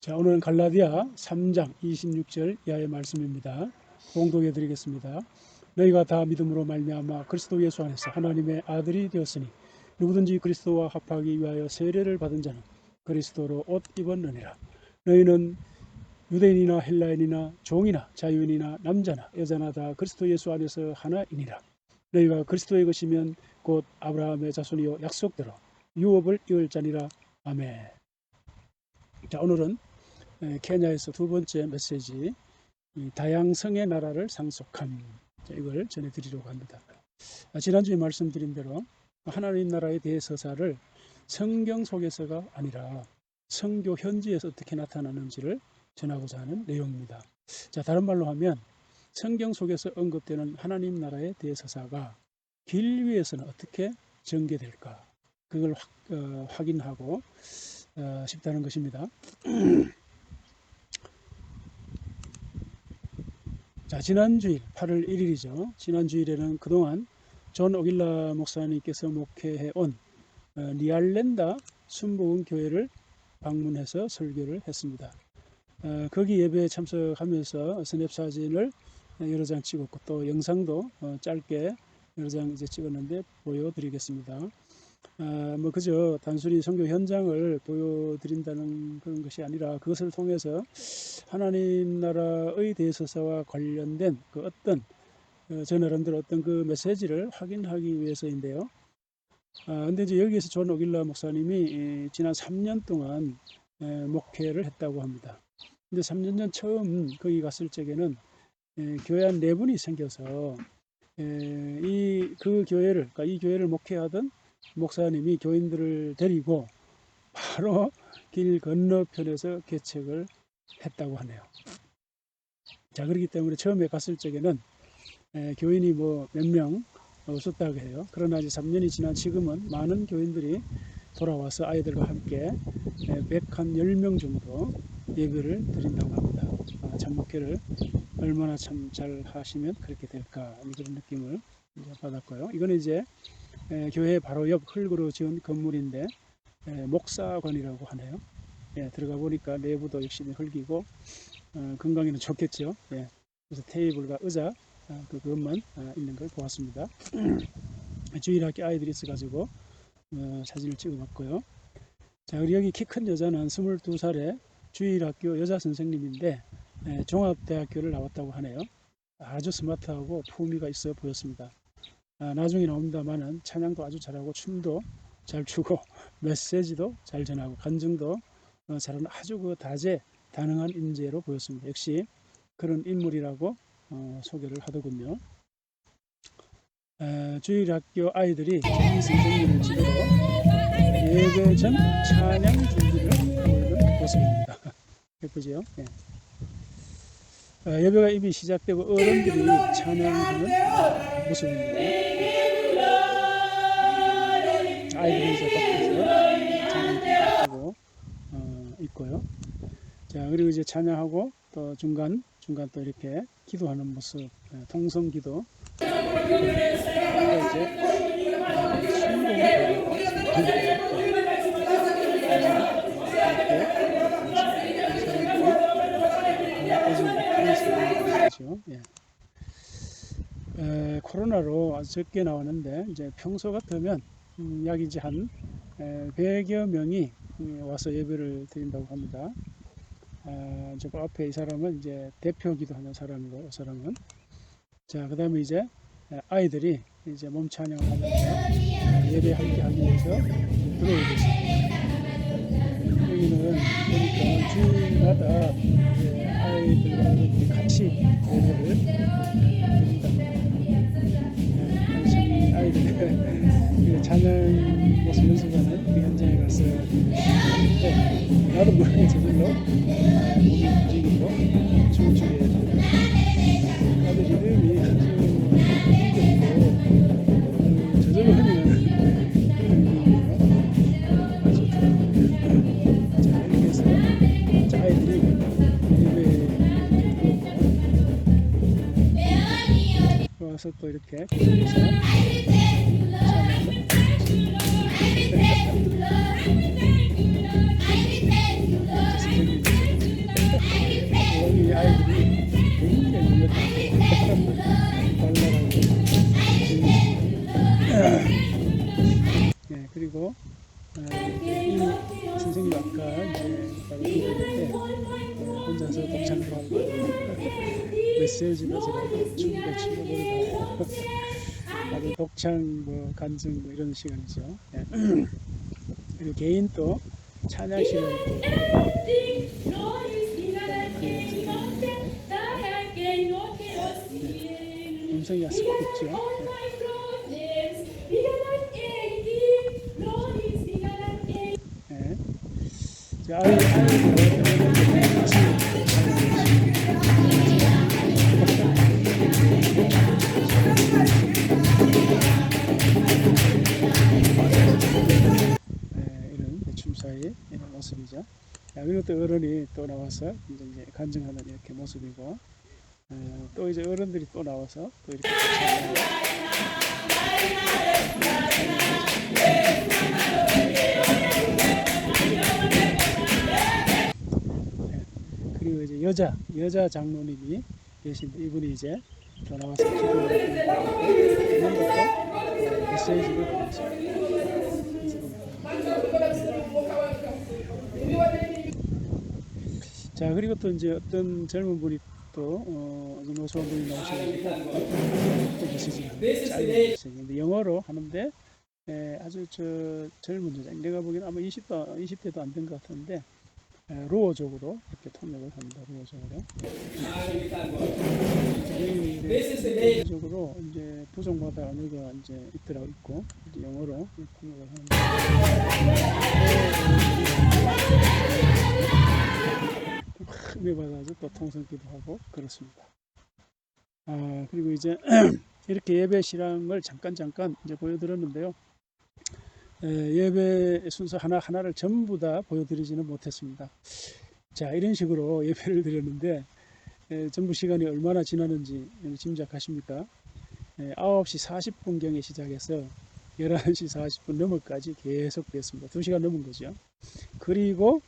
자, 오늘은 갈라디아 3장 26절 이하의 말씀입니다. 봉독해 드리겠습니다. 너희가 다 믿음으로 말미암아 그리스도 예수 안에서 하나님의 아들이 되었으니 누구든지 그리스도와 합하기 위하여 세례를 받은 자는 그리스도로 옷 입었느니라. 너희는 유대인이나 헬라인이나 종이나 자유인이나 남자나 여자나 다 그리스도 예수 안에서 하나이니라. 너희가 그리스도의 것이면 곧 아브라함의 자손이요 약속대로 유업을 이을 자니라. 아멘. 자, 오늘은 케냐에서 두 번째 메시지, 다양성의 나라를 상속함, 이걸 전해드리려고 합니다. 지난주에 말씀드린 대로 하나님 나라의 대서사를 성경 속에서가 아니라 성교 현지에서 어떻게 나타나는지를 전하고자 하는 내용입니다. 자, 다른 말로 하면 성경 속에서 언급되는 하나님 나라의 대서사가 길 위에서는 어떻게 전개될까, 그걸 확인하고 싶다는 것입니다. 자, 지난 주일 8월 1일이죠. 지난 주일에는 그동안 존 오길라 목사님께서 목회해 온 니알랜다 순복음교회를 방문해서 설교를 했습니다. 거기 예배에 참석하면서 스냅 사진을 여러 장 찍었고 또 영상도 짧게 여러 장 이제 찍었는데 보여드리겠습니다. 뭐 그저 단순히 선교 현장을 보여드린다는 그런 것이 아니라 그것을 통해서 하나님 나라의 대서사와 관련된 그 어떤 저 나름대로 어떤 그 메시지를 확인하기 위해서인데요. 근데 이제 여기에서 존 오길라 목사님이 지난 3년 동안 목회를 했다고 합니다. 근데 3년 전 처음 거기 갔을 적에는 교회 한 4분이 생겨서 그 교회를, 그러니까 이 교회를 목회하던 목사님이 교인들을 데리고 바로 길 건너편에서 개척을 했다고 하네요. 자, 그렇기 때문에 처음에 갔을 적에는 교인이 뭐 몇 명 없었다고 해요. 그러나 이제 3년이 지난 지금은 많은 교인들이 돌아와서 아이들과 함께 110명 정도 예배를 드린다고 합니다. 참 목회를 얼마나 참 잘 하시면 그렇게 될까, 그런 느낌을 받았고요. 이거는 이제 교회 바로 옆 흙으로 지은 건물인데 목사관이라고 하네요. 들어가 보니까 내부도 역시 흙이고 건강에는 좋겠죠. 그래서 테이블과 의자 그것만 있는 걸 보았습니다. 주일학교 아이들이 있어가지고 사진을 찍어봤고요. 자, 그리고 여기 키 큰 여자는 22살의 주일학교 여자 선생님인데 종합대학교를 나왔다고 하네요. 아주 스마트하고 품위가 있어 보였습니다. 나중에 나옵니다만은 찬양도 아주 잘하고 춤도 잘 추고 메시지도 잘 전하고 간증도 잘하는 아주 그 다재다능한 인재로 보였습니다. 역시 그런 인물이라고 소개를 하더군요. 주일학교 아이들이 이 선생님을 지도로 예배 전 찬양 준비를 하고 있는 모습입니다. 예쁘죠? 예배가 이미 시작되고 어른들이 찬양하는 모습입니다. 아이들이 이제 밖에서 찬양하고 있고요. 자, 그리고 이제 찬양하고 또 중간 또 이렇게 기도하는 모습, 통성 기도. 이제 코로나로 아주 적게 나오는데 이제 평소 같으면 약 이제 한 100여 명이 와서 예배를 드린다고 합니다. 저 앞에 이 사람은 이제 대표 기도하는 사람이고, 이 사람은. 자, 그 다음에 이제 아이들이 이제 몸 찬양을 하면서 예배 함께 하기 위해서 들어오고 있습니다. 여기는 보니까 주일마다 아이들과 같이 예배를 드린답니다. 아이들 찬양 모습 연습하는 그 현장에 가서 나도 모르게 저절로 몸이 움직이고 춤을 추게 됩니다. 아들 이름이 아주 저절로 흐르는 아주 좋더라고요. 자, 이렇게 해서 아이들이 예배에 와서 또 이렇게 이 선생님 아까 이제 말씀드렸는데 혼자서 독창도 하고 메시지도 전하고 춤도 추고 노래도 하고 아주 독창 뭐 간증 뭐 이런 시간이죠. 예. 그리고 개인 또 찬양 시간도 음성이 아주 굵죠. 예. 자, 이런 춤사위 이런 모습이죠. 자, 그리고 또 어른이 또 나와서 이제 간증하는 이렇게 모습이고, 또 이제 어른들이 또 나와서 또 이렇게 그리고 이제 여자 장로님이 계신데 이분이 이제 또 나와서 기도를 하고 메시지를 보내십니다. 자, 그리고 또 이제 어떤 젊은 분이 또 노소한 분이 나오셔가지고 또 메시지를 합니다. 짧은 메시지. 영어로 하는데 아주 젊은 여자, 내가 보기에는 아마 20대도 안 된 것 같은데 루어적으로 이렇게 통역을 합니다. 루어적으로. 루어적으로 이제 부정받아 언어가 이제 있고 이제 영어로 통역을 하는데 은혜 받아서 또 통성기도 하고 그렇습니다. 그리고 이제 이렇게 예배 실황을 잠깐 이제 보여드렸는데요. 예배 순서 하나하나를 전부 다 보여드리지는 못했습니다. 자, 이런 식으로 예배를 드렸는데 전부 시간이 얼마나 지났는지 짐작하십니까? 9시 40분경에 시작해서 11시 40분 넘어까지 계속 됐습니다. 2시간 넘은 거죠. 그리고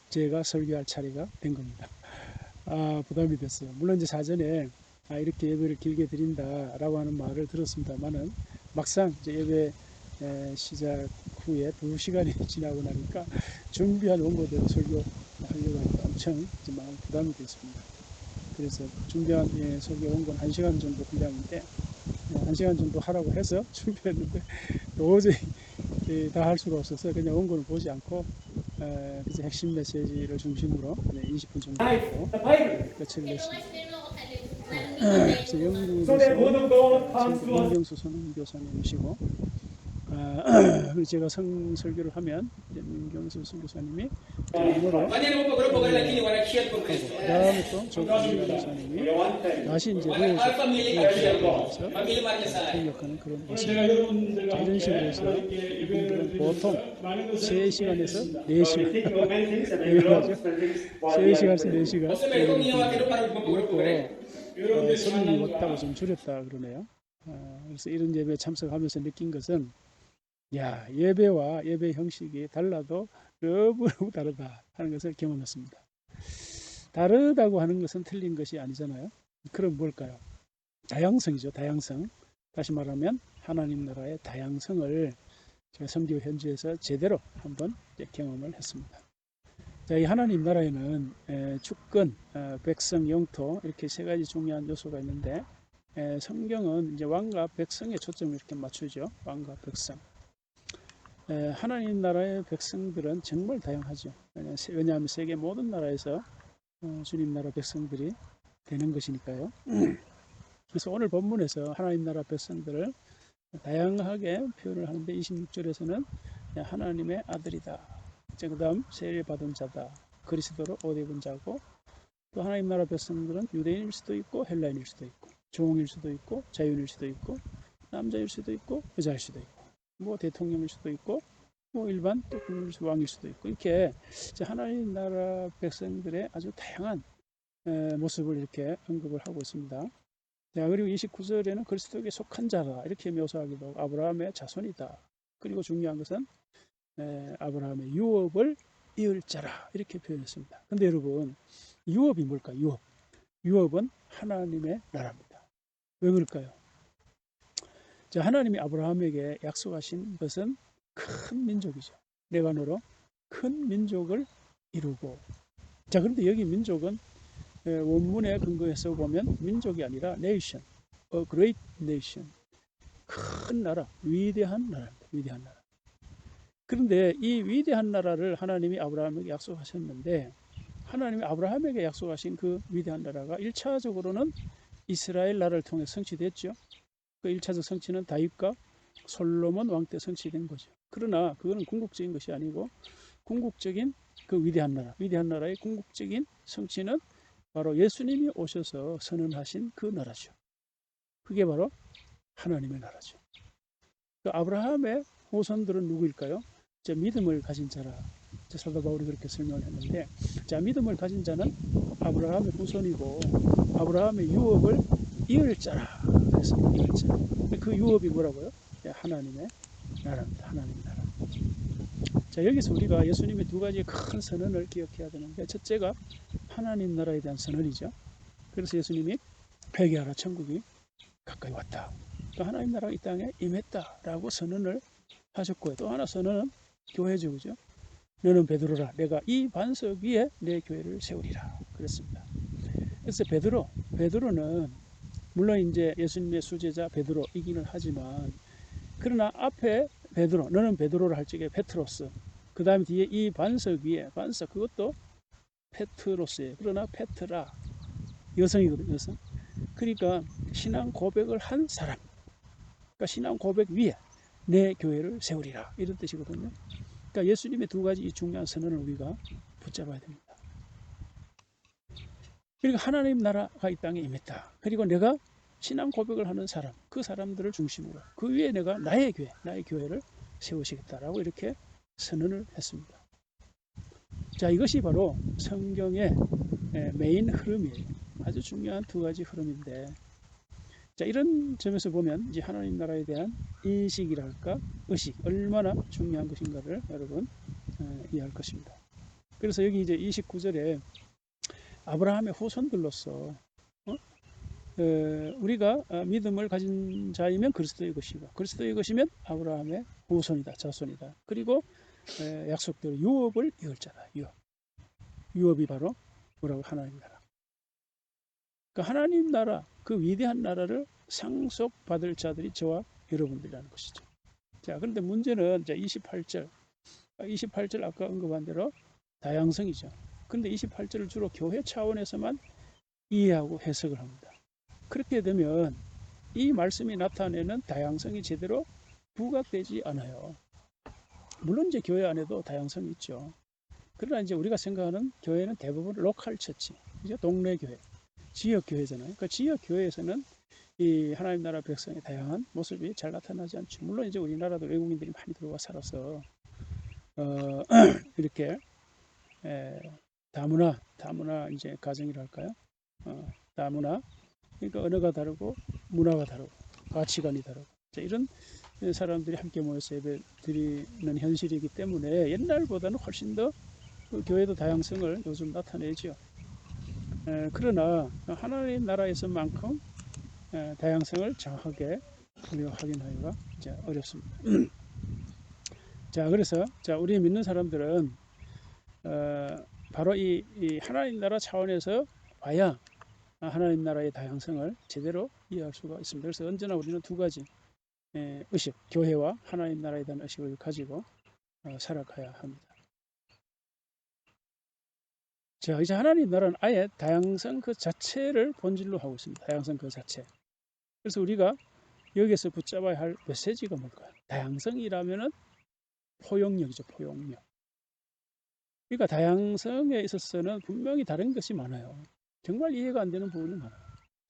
제가 설교할 차례가 된 겁니다. 부담이 됐어요. 물론 이제 사전에 이렇게 예배를 길게 드린다라고 하는 말을 들었습니다만은 막상 이제 예배 시작 후에 2시간이 지나고 나니까 준비한 원고대로 설교하려고 하니까 엄청 마음 부담이 됐습니다. 그래서 준비한 설교 원고는 1시간 정도 분량인데 1시간 정도 하라고 해서 준비했는데 도저히 다 할 수가 없어서 그냥 원고는 보지 않고 그래서 핵심 메시지를 중심으로 20분 정도 하고 끝을 냈습니다. 그래서 영국에서 민경수 선교사님이시고 제가 설교를 하면 민경수 선교사님이 영어로 그 다음에 또 조국민 목사님이 다시 이제 루어에서 통역하는 그런 모습입니다. 이런 식으로 해서 이분들은 보통 3시간에서 4시간 3시간에서 4시간 이것도 손님이 없다고 좀 줄였다 그러네요. 그래서 이런 예배에 참석하면서 느낀 것은 예배와 예배 형식이 달라도 너무너무 다르다 하는 것을 경험했습니다. 다르다고 하는 것은 틀린 것이 아니잖아요. 그럼 뭘까요? 다양성이죠. 다양성. 다시 말하면 하나님 나라의 다양성을 제가 선교 현지에서 제대로 한번 경험을 했습니다. 이 하나님 나라에는 주권, 백성, 영토 이렇게 3가지 중요한 요소가 있는데 성경은 이제 왕과 백성에 초점을 이렇게 맞추죠. 왕과 백성. 하나님 나라의 백성들은 정말 다양하죠. 왜냐하면 세계 모든 나라에서 주님 나라 백성들이 되는 것이니까요. 그래서 오늘 본문에서 하나님 나라 백성들을 다양하게 표현을 하는데 26절에서는 하나님의 아들이다. 그 다음 세례 받은 자다. 그리스도로 옷 입은 자고 또 하나님 나라 백성들은 유대인일 수도 있고 헬라인일 수도 있고 종일 수도 있고 자유인일 수도 있고 남자일 수도 있고 여자일 수도 있고 뭐 대통령일 수도 있고 뭐 일반 왕일 수도 있고 이렇게 하나님 나라 백성들의 아주 다양한 모습을 이렇게 언급을 하고 있습니다. 그리고 29절에는 그리스도에게 속한 자다 이렇게 묘사하기도 하고 아브라함의 자손이다. 그리고 중요한 것은 아브라함의 유업을 이을 자라 이렇게 표현했습니다. 근데 여러분 유업이 뭘까요? 유업은 하나님의 나라입니다. 왜 그럴까요? 하나님이 아브라함에게 약속하신 것은 큰 민족이죠. 내가 너로 큰 민족을 이루고. 자, 그런데 여기 민족은 원문에 근거해서 보면 민족이 아니라 nation, a great nation, 큰 나라, 위대한 나라입니다. 위대한 나라. 그런데 이 위대한 나라를 하나님이 아브라함에게 약속하셨는데, 하나님이 아브라함에게 약속하신 그 위대한 나라가 1차적으로는 이스라엘 나라를 통해 성취됐죠. 그 1차적 성취는 다윗과 솔로몬 왕 때 성취된 거죠. 그러나 그거는 궁극적인 것이 아니고, 궁극적인 그 위대한 나라, 위대한 나라의 궁극적인 성취는 바로 예수님이 오셔서 선언하신 그 나라죠. 그게 바로 하나님의 나라죠. 그 아브라함의 후손들은 누구일까요? 믿음을 가진 자라. 사도 바울이 그렇게 설명을 했는데, 자, 믿음을 가진 자는 아브라함의 후손이고 아브라함의 유업을 이을 자라. 그래서 이을 자. 그 유업이 뭐라고요? 하나님의 나라입니다. 하나님의 나라. 자, 여기서 우리가 예수님의 두 가지 큰 선언을 기억해야 되는데, 첫째가 하나님 나라에 대한 선언이죠. 그래서 예수님이 회개하라, 천국이 가까이 왔다. 또 하나님 나라가 이 땅에 임했다라고 선언을 하셨고요. 또 하나 선언은 교회죠, 그죠? 너는 베드로라, 내가 이 반석 위에 내 교회를 세우리라. 그랬습니다. 그래서 베드로는 물론 이제 예수님의 수제자 베드로이기는 하지만, 그러나 앞에 베드로, 너는 베드로라 할 적에 페트로스, 그 다음에 뒤에 이 반석 위에, 반석 그것도 페트로스예요. 그러나 페트라, 여성이거든요, 여성. 그러니까 신앙 고백을 한 사람, 그러니까 신앙 고백 위에 내 교회를 세우리라, 이런 뜻이거든요. 그러니까 예수님의 두 가지 이 중요한 선언을 우리가 붙잡아야 됩니다. 그리고 하나님 나라가 이 땅에 임했다. 그리고 내가 신앙 고백을 하는 사람, 그 사람들을 중심으로 그 위에 내가 나의 교회를 세우시겠다라고 이렇게 선언을 했습니다. 자, 이것이 바로 성경의 메인 흐름이에요. 아주 중요한 두 가지 흐름인데, 자, 이런 점에서 보면 이제 하나님 나라에 대한 인식이랄까, 의식, 얼마나 중요한 것인가를 여러분 이해할 것입니다. 그래서 여기 이제 29절에 아브라함의 후손들로서 우리가 믿음을 가진 자이면 그리스도의 것이고, 그리스도의 것이면 아브라함의 후손이다, 자손이다. 그리고 약속대로 유업을 이을 자다. 유업이 바로 뭐라고? 하나님 나라. 그 하나님 나라, 그 위대한 나라를 상속받을 자들이 저와 여러분들이라는 것이죠. 자, 그런데 문제는 28절 아까 언급한 대로 다양성이죠. 근데 28절을 주로 교회 차원에서만 이해하고 해석을 합니다. 그렇게 되면 이 말씀이 나타내는 다양성이 제대로 부각되지 않아요. 물론 이제 교회 안에도 다양성이 있죠. 그러나 이제 우리가 생각하는 교회는 대부분 로컬 처치, 이제 동네 교회, 지역 교회잖아요. 그 지역 교회에서는 이 하나님 나라 백성의 다양한 모습이 잘 나타나지 않죠. 물론 이제 우리나라도 외국인들이 많이 들어와 살아서 이렇게 다문화 이제 가정이랄까요? 다문화, 그러니까 언어가 다르고 문화가 다르고 가치관이 다르고, 이런 사람들이 함께 모여서 예배 드리는 현실이기 때문에 옛날보다는 훨씬 더 그 교회도 다양성을 요즘 나타내죠. 그러나 하나님 나라에서만큼 다양성을 정확하게 우리가 확인하기가 어렵습니다. 자, 그래서 우리 믿는 사람들은 바로 이 하나님 나라 차원에서 봐야 하나님 나라의 다양성을 제대로 이해할 수가 있습니다. 그래서 언제나 우리는 두 가지 의식, 교회와 하나님 나라에 대한 의식을 가지고 살아가야 합니다. 자, 이제 하나님 나라는 아예 다양성 그 자체를 본질로 하고 있습니다. 다양성 그 자체. 그래서 우리가 여기에서 붙잡아야 할 메시지가 뭘까요? 다양성이라면은 포용력이죠, 포용력. 그러니까 다양성에 있어서는 분명히 다른 것이 많아요. 정말 이해가 안 되는 부분이 많아요.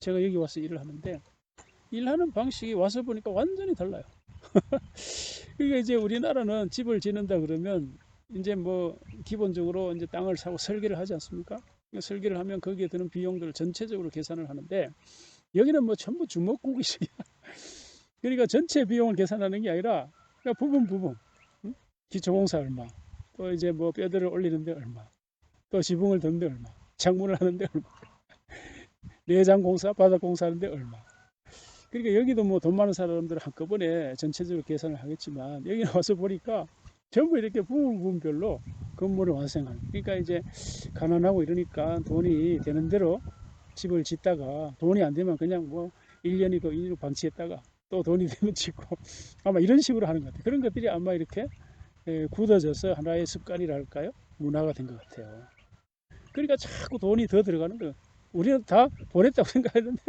제가 여기 와서 일을 하는데 일하는 방식이 와서 보니까 완전히 달라요. 그러니까 이제 우리나라는 집을 짓는다 그러면 이제 뭐 기본적으로 이제 땅을 사고 설계를 하지 않습니까? 설계를 하면 거기에 드는 비용들을 전체적으로 계산을 하는데, 여기는 뭐 전부 주먹구구식이야. 그러니까 전체 비용을 계산하는 게 아니라 그러니까 부분 기초공사 얼마, 또 이제 뭐 뼈대를 올리는데 얼마, 또 지붕을 덮는데 얼마, 창문을 하는데 얼마, 내장공사, 바닥공사 하는데 얼마. 그러니까 여기도 뭐 돈 많은 사람들은 한꺼번에 전체적으로 계산을 하겠지만, 여기 와서 보니까 전부 이렇게 부분별로 건물을 완성하는. 그러니까 이제 가난하고 이러니까 돈이 되는 대로 집을 짓다가 돈이 안 되면 그냥 뭐 1년이고 2년이고 방치했다가 또 돈이 되면 짓고 아마 이런 식으로 하는 것 같아요. 그런 것들이 아마 이렇게 굳어져서 하나의 습관이랄까요? 문화가 된 것 같아요. 그러니까 자꾸 돈이 더 들어가는 거예요. 우리는 다 보냈다고 생각했는데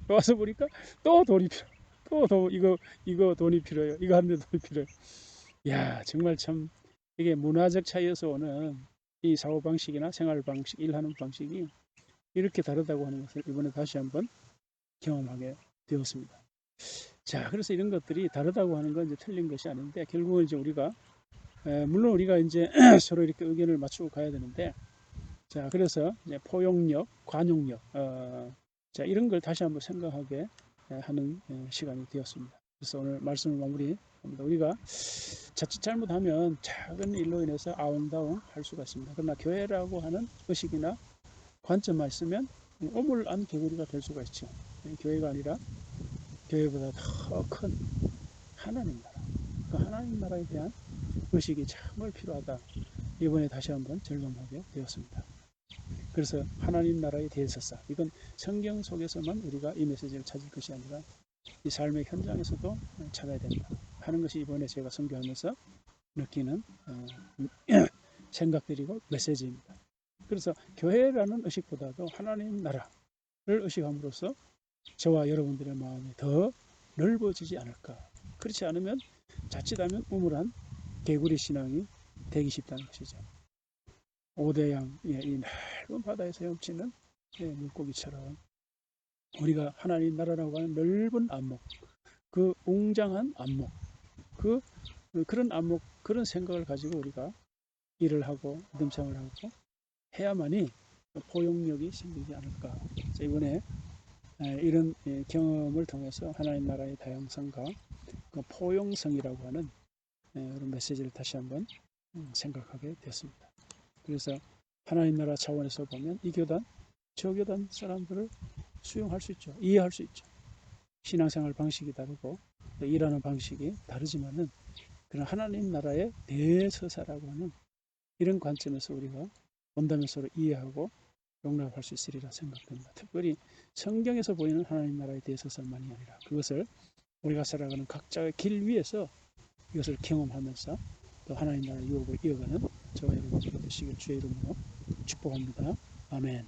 와서 보니까 또 돈이 필요. 이거 돈이 필요해요. 이거 하는데 돈이 필요해요. 야, 정말 참 이게 문화적 차이에서 오는 이 사고 방식이나 생활 방식, 일하는 방식이 이렇게 다르다고 하는 것을 이번에 다시 한번 경험하게 되었습니다. 자, 그래서 이런 것들이 다르다고 하는 건 이제 틀린 것이 아닌데 결국은 이제 우리가 물론 우리가 이제 서로 이렇게 의견을 맞추고 가야 되는데 자, 그래서 이제 포용력, 관용력, 자, 이런 걸 다시 한번 생각하게 하는 시간이 되었습니다. 그래서 오늘 말씀을 마무리합니다. 우리가 자칫 잘못하면 작은 일로 인해서 아웅다웅 할 수가 있습니다. 그러나 교회라고 하는 의식이나 관점만 있으면 오물안 개구리가 될 수가 있죠. 교회가 아니라 교회보다 더 큰 하나님 나라, 그 하나님 나라에 대한 의식이 정말 필요하다. 이번에 다시 한번 점검하게 되었습니다. 그래서 하나님 나라에 대해서서 이건 성경 속에서만 우리가 이 메시지를 찾을 것이 아니라 이 삶의 현장에서도 찾아야 된다 하는 것이 이번에 제가 선교하면서 느끼는 생각들이고 메시지입니다. 그래서 교회라는 의식보다도 하나님 나라를 의식함으로써 저와 여러분들의 마음이 더 넓어지지 않을까. 그렇지 않으면 자칫하면 우물한 개구리 신앙이 되기 쉽다는 것이죠. 오대양, 이 넓은 바다에서 헤엄치는 물고기처럼 우리가 하나님 나라라고 하는 넓은 안목, 그 웅장한 안목, 그런 안목, 그런 생각을 가지고 우리가 일을 하고 믿음생활을 하고 해야만이 포용력이 생기지 않을까. 이번에 이런 경험을 통해서 하나님 나라의 다양성과 그 포용성이라고 하는 그런 메시지를 다시 한번 생각하게 됐습니다. 그래서 하나님 나라 차원에서 보면 이 교단, 저 교단 사람들을 수용할 수 있죠. 이해할 수 있죠. 신앙생활 방식이 다르고 또 일하는 방식이 다르지만은 그런 하나님 나라의 대서사라고 하는 이런 관점에서 우리가 본다면 서로 이해하고 용납할 수 있으리라 생각됩니다. 특별히 성경에서 보이는 하나님 나라의 대서사만이 아니라 그것을 우리가 살아가는 각자의 길 위에서 이것을 경험하면서 또 하나님 나라의 유업을 이어가는 저와 여러분들이 되시길 주의 이름으로 축복합니다. 아멘.